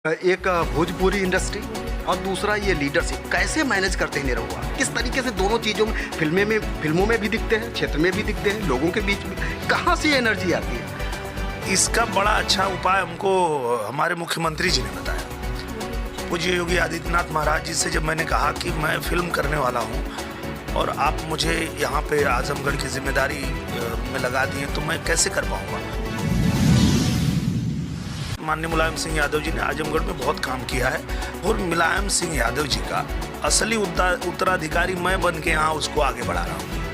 एक भोजपुरी इंडस्ट्री और दूसरा ये लीडरशिप कैसे मैनेज करते हैं निरहुआ, किस तरीके से दोनों चीज़ों में फिल्मों में भी दिखते हैं, क्षेत्र में भी दिखते हैं, लोगों के बीच में कहाँ से ये एनर्जी आती है? इसका बड़ा अच्छा उपाय हमको हमारे मुख्यमंत्री जी ने बताया। पूज्य योगी आदित्यनाथ महाराज जी से जब मैंने कहा कि मैं फिल्म करने वाला हूँ और आप मुझे यहाँ पे आजमगढ़ की जिम्मेदारी में लगा दिए तो मैं कैसे कर पाऊँगा। माननीय मुलायम सिंह यादव जी ने आजमगढ़ में बहुत काम किया है और मुलायम सिंह यादव जी का असली उत्तराधिकारी मैं बन के यहाँ उसको आगे बढ़ा रहा हूँ।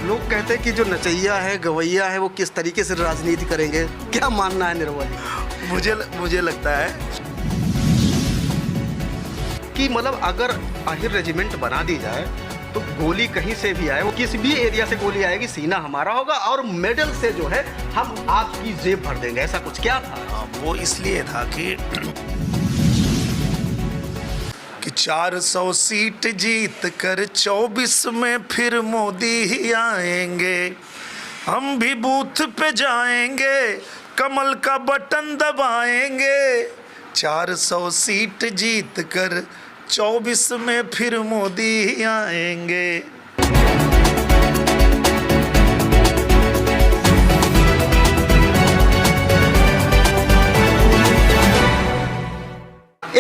लोग कहते हैं कि जो नचैया है, गवैया है, वो किस तरीके से राजनीति करेंगे, क्या मानना है निरहुआ जी? मुझे लगता है कि मतलब अगर आहिर रेजिमेंट बना दी जाए तो गोली कहीं से भी आए, वो किसी भी एरिया से गोली आएगी, सीना हमारा होगा और मेडल से जो है हम आपकी जेब भर देंगे, ऐसा कुछ क्या था? वो इसलिए था कि 400 सीट जीत कर 24 में फिर मोदी ही आएंगे, हम भी बूथ पे जाएंगे, कमल का बटन दबाएंगे। 400 सीट जीत कर 24 में फिर मोदी ही आएंगे।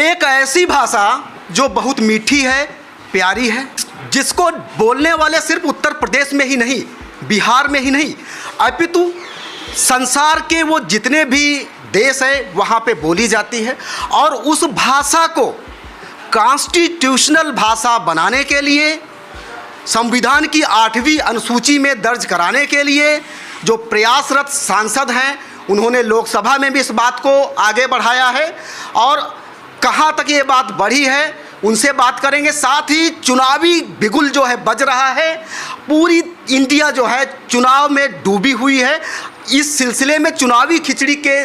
एक ऐसी भाषा जो बहुत मीठी है, प्यारी है, जिसको बोलने वाले सिर्फ उत्तर प्रदेश में ही नहीं, बिहार में ही नहीं, अपितु संसार के वो जितने भी देश है वहाँ पे बोली जाती है। और उस भाषा को कॉन्स्टिट्यूशनल भाषा बनाने के लिए, संविधान की 8वीं अनुसूची में दर्ज कराने के लिए जो प्रयासरत सांसद हैं, उन्होंने लोकसभा में भी इस बात को आगे बढ़ाया है और कहाँ तक ये बात बढ़ी है उनसे बात करेंगे। साथ ही चुनावी बिगुल जो है बज रहा है, पूरी इंडिया जो है चुनाव में डूबी हुई है। इस सिलसिले में चुनावी खिचड़ी के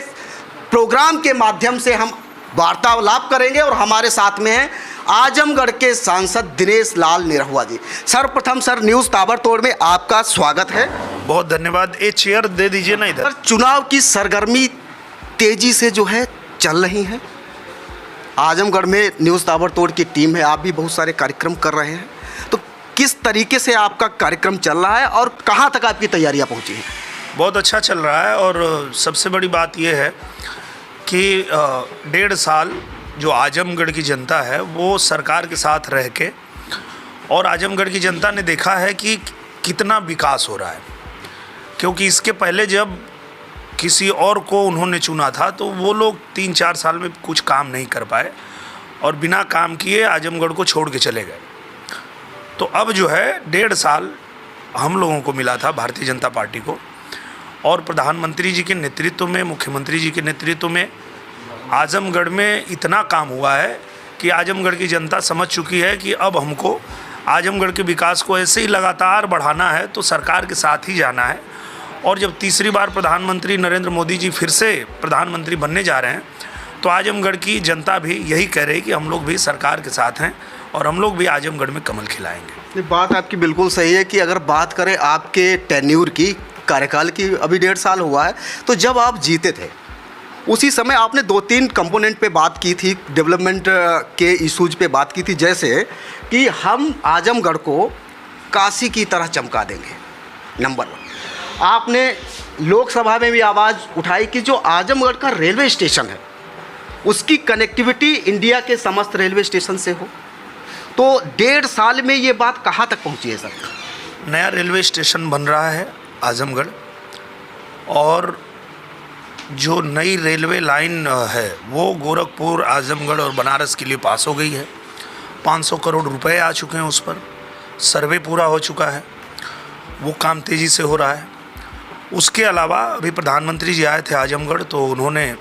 प्रोग्राम के माध्यम से हम वार्तालाप करेंगे और हमारे साथ में हैं आजमगढ़ के सांसद दिनेश लाल निरहुआ जी। सर्वप्रथम सर, न्यूज़ ताबड़तोड़ में आपका स्वागत है। बहुत धन्यवाद। एक चेयर दे दीजिए ना इधर। चुनाव की सरगर्मी तेजी से जो है चल रही है। आजमगढ़ में न्यूज़ ताबड़तोड़ की टीम है, आप भी बहुत सारे कार्यक्रम कर रहे हैं, तो किस तरीके से आपका कार्यक्रम चल रहा है और कहाँ तक आपकी तैयारियाँ पहुँची हैं? बहुत अच्छा चल रहा है और सबसे बड़ी बात यह है कि 1.5 साल जो आजमगढ़ की जनता है वो सरकार के साथ रह के, और आजमगढ़ की जनता ने देखा है कि कितना विकास हो रहा है। क्योंकि इसके पहले जब किसी और को उन्होंने चुना था तो वो लोग 3-4 साल में कुछ काम नहीं कर पाए और बिना काम किए आजमगढ़ को छोड़ के चले गए। तो अब जो है 1.5 साल हम लोगों को मिला था, भारतीय जनता पार्टी को, और प्रधानमंत्री जी के नेतृत्व में, मुख्यमंत्री जी के नेतृत्व में आजमगढ़ में इतना काम हुआ है कि आजमगढ़ की जनता समझ चुकी है कि अब हमको आजमगढ़ के विकास को ऐसे ही लगातार बढ़ाना है तो सरकार के साथ ही जाना है। और जब तीसरी बार प्रधानमंत्री नरेंद्र मोदी जी फिर से प्रधानमंत्री बनने जा रहे हैं तो आजमगढ़ की जनता भी यही कह रही है कि हम लोग भी सरकार के साथ हैं और हम लोग भी आजमगढ़ में कमल खिलाएंगे। बात आपकी बिल्कुल सही है कि अगर बात करें आपके टेन्यूर की, कार्यकाल की, अभी 1.5 साल हुआ है, तो जब आप जीते थे उसी समय आपने 2-3 कंपोनेंट पे बात की थी, डेवलपमेंट के इशूज पे बात की थी, जैसे कि हम आजमगढ़ को काशी की तरह चमका देंगे। नंबर 1, आपने लोकसभा में भी आवाज़ उठाई कि जो आजमगढ़ का रेलवे स्टेशन है उसकी कनेक्टिविटी इंडिया के समस्त रेलवे स्टेशन से हो। तो 1.5 साल में ये बात कहाँ तक पहुँची है सर? नया रेलवे स्टेशन बन रहा है आजमगढ़, और जो नई रेलवे लाइन है वो गोरखपुर, आजमगढ़ और बनारस के लिए पास हो गई है। 500 करोड़ रुपए आ चुके हैं उस पर, सर्वे पूरा हो चुका है, वो काम तेज़ी से हो रहा है। उसके अलावा अभी प्रधानमंत्री जी आए थे आजमगढ़ तो उन्होंने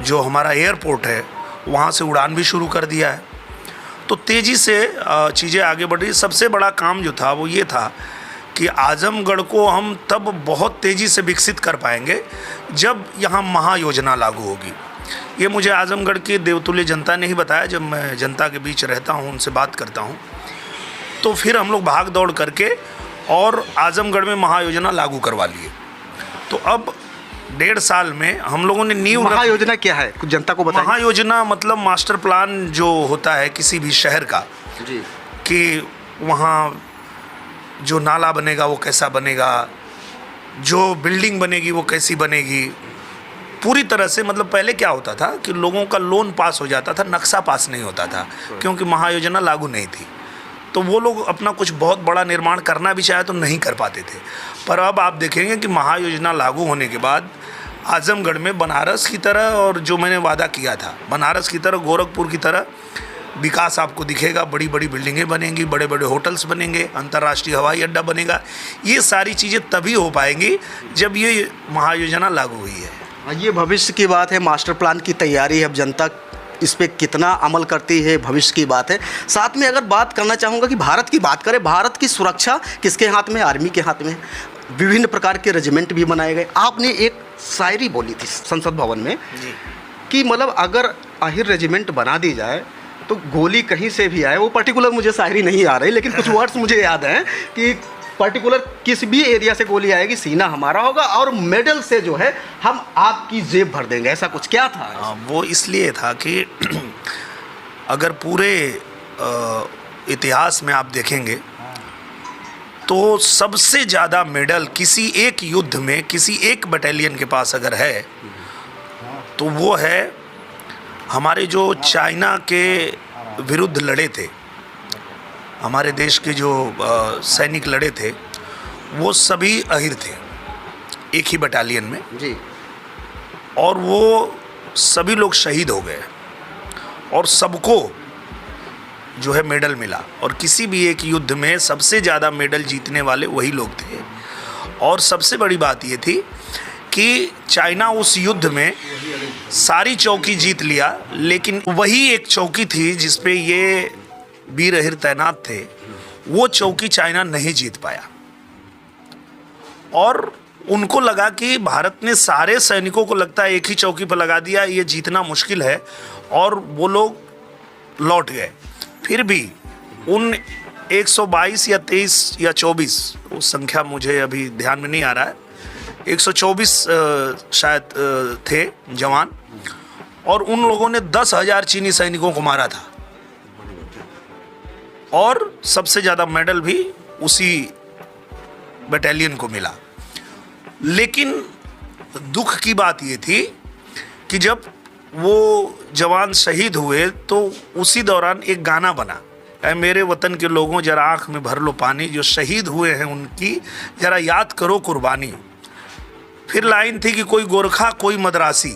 जो हमारा एयरपोर्ट है वहाँ से उड़ान भी शुरू कर दिया है। तो तेज़ी से चीज़ें आगे बढ़ रही। सबसे बड़ा काम जो था वो ये था कि आजमगढ़ को हम तब बहुत तेज़ी से विकसित कर पाएंगे जब यहाँ महायोजना लागू होगी। ये मुझे आजमगढ़ की देवतुल्य जनता ने ही बताया। जब मैं जनता के बीच रहता हूँ, उनसे बात करता हूँ, तो फिर हम लोग भाग दौड़ करके और आजमगढ़ में महायोजना लागू करवा लिए। तो अब 1.5 साल में हम लोगों ने नींव महायोजना क्या है, कुछ जनता को बताइए। महायोजना मतलब मास्टर प्लान जो होता है किसी भी शहर का, जी। कि वहाँ जो नाला बनेगा वो कैसा बनेगा, जो बिल्डिंग बनेगी वो कैसी बनेगी, पूरी तरह से। मतलब पहले क्या होता था कि लोगों का लोन पास हो जाता था, नक्शा पास नहीं होता था, क्योंकि महायोजना लागू नहीं थी। तो वो लोग अपना कुछ बहुत बड़ा निर्माण करना भी चाहे तो नहीं कर पाते थे। पर अब आप देखेंगे कि महायोजना लागू होने के बाद आजमगढ़ में बनारस की तरह, और जो मैंने वादा किया था बनारस की तरह, गोरखपुर की तरह विकास आपको दिखेगा। बड़ी बड़ी बिल्डिंगें बनेंगी, बड़े बड़े होटल्स बनेंगे, अंतर्राष्ट्रीय हवाई अड्डा बनेगा। ये सारी चीज़ें तभी हो पाएंगी जब ये महायोजना लागू हुई है। ये भविष्य की बात है, मास्टर प्लान की तैयारी है, अब जनता इस पे कितना अमल करती है भविष्य की बात है। साथ में अगर बात करना चाहूँगा कि भारत की बात करें, भारत की सुरक्षा किसके हाथ में? आर्मी के हाथ में। विभिन्न प्रकार के रेजिमेंट भी बनाए गए। आपने एक शायरी बोली थी संसद भवन में कि मतलब अगर आहिर रेजिमेंट बना दी जाए तो गोली कहीं से भी आए, वो पर्टिकुलर मुझे शायरी नहीं आ रही, लेकिन कुछ वर्ड्स मुझे याद हैं कि पर्टिकुलर किस भी एरिया से गोली आएगी सीना हमारा होगा और मेडल से जो है हम आपकी जेब भर देंगे, ऐसा कुछ क्या था? वो इसलिए था कि अगर पूरे इतिहास में आप देखेंगे तो सबसे ज़्यादा मेडल किसी एक युद्ध में किसी एक बटालियन के पास अगर है तो वो है हमारे जो चाइना के विरुद्ध लड़े थे, हमारे देश के जो सैनिक लड़े थे वो सभी अहिर थे एक ही बटालियन में जी। और वो सभी लोग शहीद हो गए और सबको जो है मेडल मिला। और किसी भी एक युद्ध में सबसे ज़्यादा मेडल जीतने वाले वही लोग थे। और सबसे बड़ी बात ये थी कि चाइना उस युद्ध में सारी चौकी जीत लिया, लेकिन वही एक चौकी थी जिस पे ये वीर अहिर तैनात थे, वो चौकी चाइना नहीं जीत पाया। और उनको लगा कि भारत ने सारे सैनिकों को लगता है एक ही चौकी पर लगा दिया, ये जीतना मुश्किल है, और वो लोग लौट गए। फिर भी उन 122 या 23 या 24, वो संख्या मुझे अभी ध्यान में नहीं आ रहा है, 124 शायद थे जवान, और उन लोगों ने 10,000 चीनी सैनिकों को मारा था। और सबसे ज़्यादा मेडल भी उसी बटालियन को मिला। लेकिन दुख की बात ये थी कि जब वो जवान शहीद हुए तो उसी दौरान एक गाना बना, ऐ मेरे वतन के लोगों जरा आँख में भर लो पानी, जो शहीद हुए हैं उनकी जरा याद करो कुर्बानी। फिर लाइन थी कि कोई गोरखा कोई मद्रासी,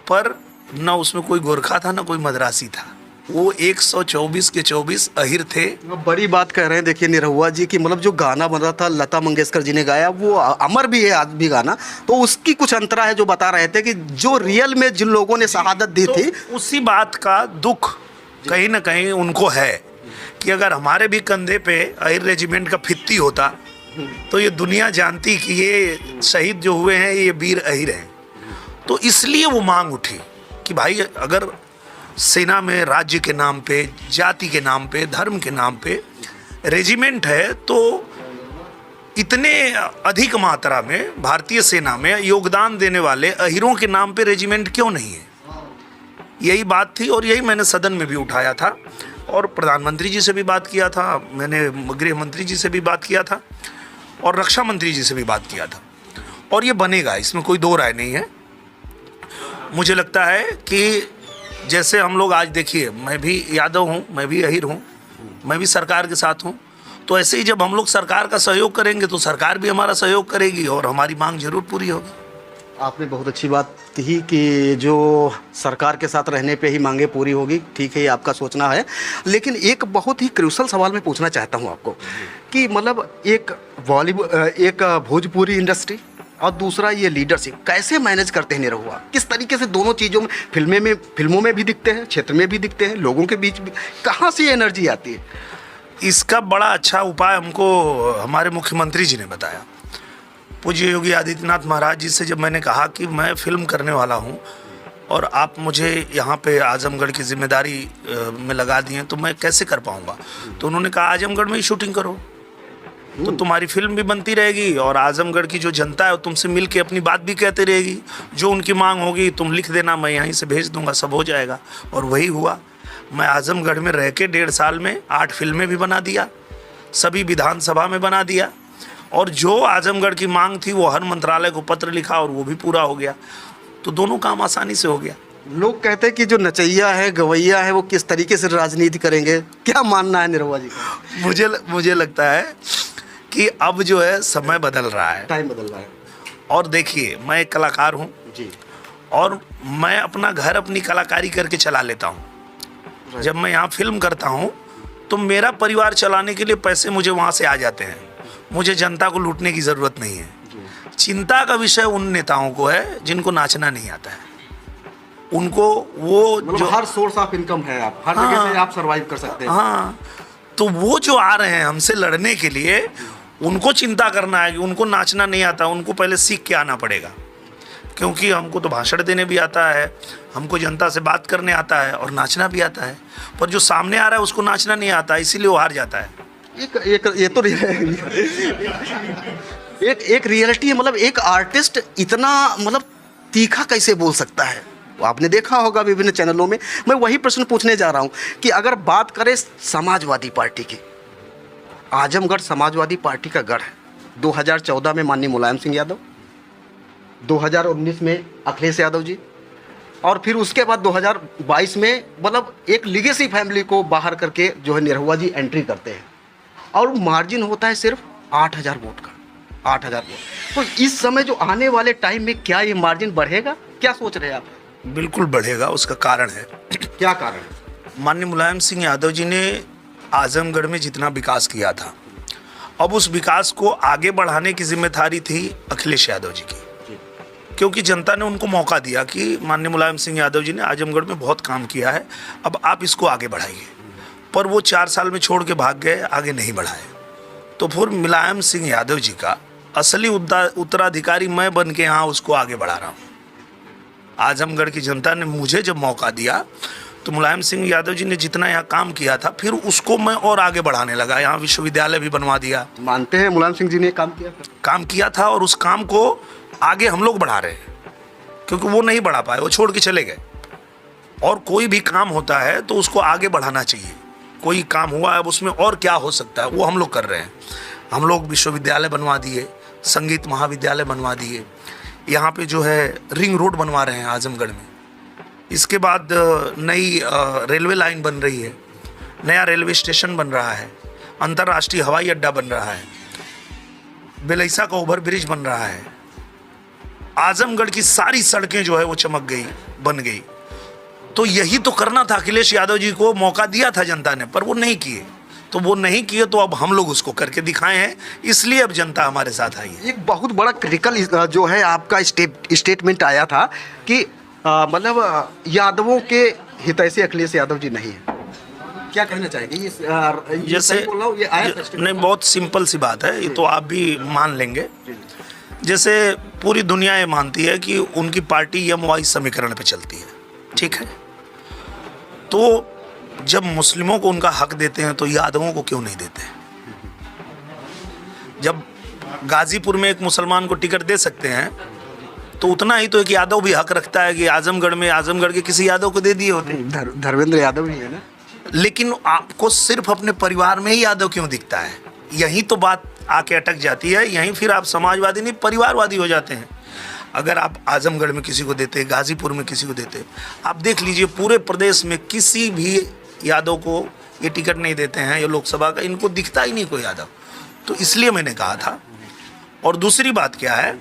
पर न उसमें कोई गोरखा था न कोई मद्रासी था, वो 124 के 24 अहिर थे। बड़ी बात कह रहे हैं। देखिए निरहुआ जी की मतलब जो गाना बना था लता मंगेशकर जी ने गाया, वो अमर भी है आज भी गाना, तो उसकी कुछ अंतरा है जो बता रहे थे कि जो रियल में जिन लोगों ने शहादत दी थी, उसी बात का दुख कहीं ना कहीं उनको है कि अगर हमारे भी कंधे पे अहिर रेजिमेंट का फित्ती होता तो ये दुनिया जानती कि ये शहीद जो हुए हैं ये वीर अहिर हैं। तो इसलिए वो मांग उठी कि भाई अगर सेना में राज्य के नाम पे, जाति के नाम पे, धर्म के नाम पे रेजिमेंट है तो इतने अधिक मात्रा में भारतीय सेना में योगदान देने वाले अहिरों के नाम पे रेजिमेंट क्यों नहीं है? यही बात थी और यही मैंने सदन में भी उठाया था और प्रधानमंत्री जी से भी बात किया था, मैंने गृह मंत्री जी से भी बात किया था और रक्षा मंत्री जी से भी बात किया था। और ये बनेगा, इसमें कोई दो राय नहीं है। मुझे लगता है कि जैसे हम लोग आज देखिए, मैं भी यादव हूँ, मैं भी अहिर हूँ, मैं भी सरकार के साथ हूँ, तो ऐसे ही जब हम लोग सरकार का सहयोग करेंगे तो सरकार भी हमारा सहयोग करेगी और हमारी मांग जरूर पूरी होगी। आपने बहुत अच्छी बात कही कि जो सरकार के साथ रहने पे ही मांगे पूरी होगी। ठीक है, ये आपका सोचना है, लेकिन एक बहुत ही क्रूशल सवाल मैं पूछना चाहता हूँ आपको कि मतलब एक बॉलीवुड, एक भोजपुरी इंडस्ट्री और दूसरा ये लीडरशिप कैसे मैनेज करते हैं निरहुआ? किस तरीके से दोनों चीज़ों में, फिल्मों में भी दिखते हैं, क्षेत्र में भी दिखते हैं, लोगों के बीच भी, कहाँ से ये एनर्जी आती है? इसका बड़ा अच्छा उपाय हमको हमारे मुख्यमंत्री जी ने बताया। पूज्य योगी आदित्यनाथ महाराज जी से जब मैंने कहा कि मैं फिल्म करने वाला हूँ और आप मुझे यहाँ पे आजमगढ़ की जिम्मेदारी में लगा दिए तो मैं कैसे कर पाऊँगा, तो उन्होंने कहा आजमगढ़ में ही शूटिंग करो। तो तुम्हारी फिल्म भी बनती रहेगी और आजमगढ़ की जो जनता है वो तुमसे मिल के अपनी बात भी कहती रहेगी। जो उनकी मांग होगी तुम लिख देना, मैं यहीं से भेज दूंगा, सब हो जाएगा। और वही हुआ। मैं आजमगढ़ में रह के 1.5 साल में 8 फिल्में भी बना दिया, सभी विधानसभा में बना दिया, और जो आजमगढ़ की मांग थी वो हर मंत्रालय को पत्र लिखा और वो भी पूरा हो गया। तो दोनों काम आसानी से हो गया। लोग कहते हैं कि जो नचैया है, गवैया है, वो किस तरीके से राजनीति करेंगे, क्या मानना है निरहुआ जी का? मुझे लगता है कि अब जो है समय बदल रहा है, टाइम बदल रहा है। और देखिए, मैं एक कलाकार हूँ जी। और मैं अपना घर अपनी कलाकारी करके चला लेता हूँ। जब मैं यहाँ फिल्म करता हूँ तो मेरा परिवार चलाने के लिए पैसे मुझे वहाँ से आ जाते हैं। मुझे जनता को लूटने की ज़रूरत नहीं है। चिंता का विषय उन नेताओं को है जिनको नाचना नहीं आता है। उनको वो मतलब जो हर सोर्स ऑफ इनकम है, आप हर जगह से आप सरवाइव कर सकते हैं। हाँ, तो वो जो आ रहे हैं हमसे लड़ने के लिए, उनको चिंता करना है कि उनको नाचना नहीं आता, उनको पहले सीख के आना पड़ेगा। क्योंकि हमको तो भाषण देने भी आता है, हमको जनता से बात करने आता है और नाचना भी आता है, पर जो सामने आ रहा है उसको नाचना नहीं आता, इसीलिए वो हार जाता है। ये तो एक रियलिटी है। मतलब एक आर्टिस्ट इतना मतलब तीखा कैसे बोल सकता है? आपने देखा होगा विभिन्न चैनलों में। मैं वही प्रश्न पूछने जा रहा हूँ कि अगर बात करें समाजवादी पार्टी की, आजमगढ़ समाजवादी पार्टी का गढ़ है। 2014 में माननीय मुलायम सिंह यादव, 2019 में अखिलेश यादव जी, और फिर उसके बाद 2022 में मतलब एक लीगेसी फैमिली को बाहर करके जो है निरहुआ जी एंट्री करते हैं, और मार्जिन होता है सिर्फ 8000 वोट का। 8000 वोट। तो इस समय जो आने वाले टाइम में क्या ये मार्जिन बढ़ेगा? क्या सोच रहे हैं आप? बिल्कुल बढ़ेगा। उसका कारण है। क्या कारण है? माननीय मुलायम सिंह यादव जी ने आजमगढ़ में जितना विकास किया था, अब उस विकास को आगे बढ़ाने की जिम्मेदारी थी अखिलेश यादव जी की। क्योंकि जनता ने उनको मौका दिया कि माननीय मुलायम सिंह यादव जी ने आजमगढ़ में बहुत काम किया है, अब आप इसको आगे बढ़ाइए। पर वो 4 साल में छोड़ के भाग गए, आगे नहीं बढ़ाए। तो फिर मुलायम सिंह यादव जी का असली उत्तराधिकारी मैं बन के यहाँ उसको आगे बढ़ा रहा हूँ। आजमगढ़ की जनता ने मुझे जब मौका दिया तो मुलायम सिंह यादव जी ने जितना यहाँ काम किया था, फिर उसको मैं और आगे बढ़ाने लगा। यहाँ विश्वविद्यालय भी बनवा दिया। मानते हैं मुलायम सिंह जी ने काम किया था और उस काम को आगे हम लोग बढ़ा रहे हैं, क्योंकि वो नहीं बढ़ा पाए, वो छोड़ के चले गए। और कोई भी काम होता है तो उसको आगे बढ़ाना चाहिए। कोई काम हुआ है, अब उसमें और क्या हो सकता है, वो हम लोग कर रहे हैं। हम लोग विश्वविद्यालय बनवा दिए, संगीत महाविद्यालय बनवा दिए, यहाँ पे जो है रिंग रोड बनवा रहे हैं आजमगढ़ में। इसके बाद नई रेलवे लाइन बन रही है, नया रेलवे स्टेशन बन रहा है, अंतर्राष्ट्रीय हवाई अड्डा बन रहा है, बेलैसा का ओवर ब्रिज बन रहा है। आजमगढ़ की सारी सड़कें जो है वो चमक गई, बन गई। तो यही तो करना था। अखिलेश यादव जी को मौका दिया था जनता ने, पर वो नहीं किए। तो वो नहीं किए तो अब हम लोग उसको करके दिखाए हैं, इसलिए अब जनता हमारे साथ आई है। एक बहुत बड़ा क्रिटिकल जो है आपका स्टेटमेंट आया था कि मतलब यादवों के हितैषी अखिलेश यादव जी नहीं है। क्या कहना चाहेंगे? जैसे ये आया नहीं, बहुत सिंपल सी बात है, ये तो आप भी मान लेंगे। जैसे पूरी दुनिया ये मानती है कि उनकी पार्टी यमवाई समीकरण पे चलती है, ठीक है। तो जब मुस्लिमों को उनका हक देते हैं तो यादवों को क्यों नहीं देते? जब गाजीपुर में एक मुसलमान को टिकट दे सकते हैं तो उतना ही तो एक यादव भी हक रखता है कि आजमगढ़ के किसी यादव को दे दिए होते। धर्मेंद्र यादव ही है ना। लेकिन आपको सिर्फ अपने परिवार में ही यादव क्यों दिखता है? यही तो बात आके अटक जाती है। यहीं फिर आप समाजवादी नहीं परिवारवादी हो जाते हैं। अगर आप आजमगढ़ में किसी को देते, गाजीपुर में किसी को देते, आप देख लीजिए पूरे प्रदेश में किसी भी यादव को ये टिकट नहीं देते हैं, ये लोकसभा का, इनको दिखता ही नहीं कोई यादव। तो इसलिए मैंने कहा था। और दूसरी बात क्या है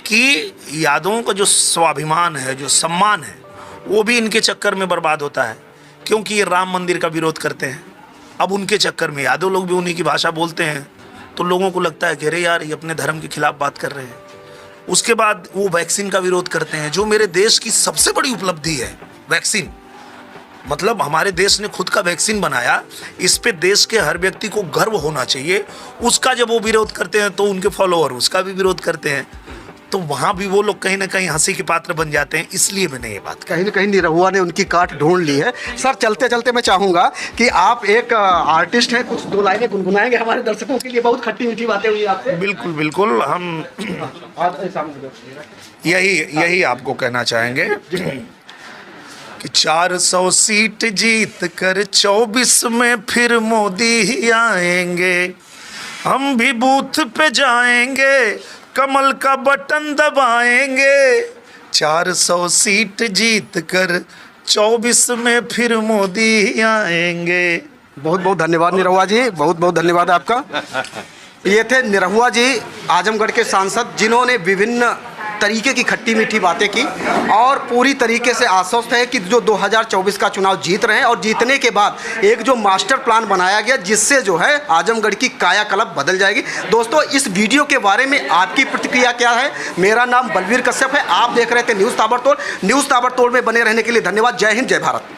कि यादवों का जो स्वाभिमान है, जो सम्मान है, वो भी इनके चक्कर में बर्बाद होता है, क्योंकि ये राम मंदिर का विरोध करते हैं। अब उनके चक्कर में यादव लोग भी उन्हीं की भाषा बोलते हैं, तो लोगों को लगता है कि अरे यार ये अपने धर्म के खिलाफ बात कर रहे हैं। उसके बाद वो वैक्सीन का विरोध करते हैं, जो मेरे देश की सबसे बड़ी उपलब्धि है। वैक्सीन मतलब हमारे देश ने खुद का वैक्सीन बनाया, इस पे देश के हर व्यक्ति को गर्व होना चाहिए। उसका जब वो विरोध करते हैं तो उनके फॉलोअर उसका भी विरोध करते हैं। तो वहाँ भी वो लोग कहीं ना कहीं हंसी के पात्र बन जाते हैं। इसलिए मैंने ये बात कहीं ना कहीं निरहुआ ने उनकी काट ढूंढ ली है। सर चलते चलते मैं चाहूँगा कि आप एक आर्टिस्ट हैं, कुछ दो लाइनें गुनगुनाएंगे हमारे दर्शकों के लिए। बहुत खट्टी मीठी बातें हुई आपसे। बिल्कुल बिल्कुल, हम यही आपको कहना चाहेंगे कि 400 सीट जीत कर 24 में फिर मोदी ही आएंगे, हम भी बूथ पे जाएंगे, कमल का बटन दबाएंगे। 400 सीट जीत कर 24 में फिर मोदी ही आएंगे। बहुत बहुत धन्यवाद निरहुआ जी, बहुत बहुत धन्यवाद आपका। ये थे निरहुआ जी, आजमगढ़ के सांसद, जिन्होंने विभिन्न तरीके की खट्टी मीठी बातें की और पूरी तरीके से आश्वस्त है कि जो 2024 का चुनाव जीत रहे हैं और जीतने के बाद एक जो मास्टर प्लान बनाया गया जिससे जो है आजमगढ़ की कायाकल्प बदल जाएगी। दोस्तों, इस वीडियो के बारे में आपकी प्रतिक्रिया क्या है? मेरा नाम बलवीर कश्यप है, आप देख रहे थे न्यूज़ ताबड़तोड़। न्यूज़ ताबड़तोड़ में बने रहने के लिए धन्यवाद। जय हिंद, जय भारत।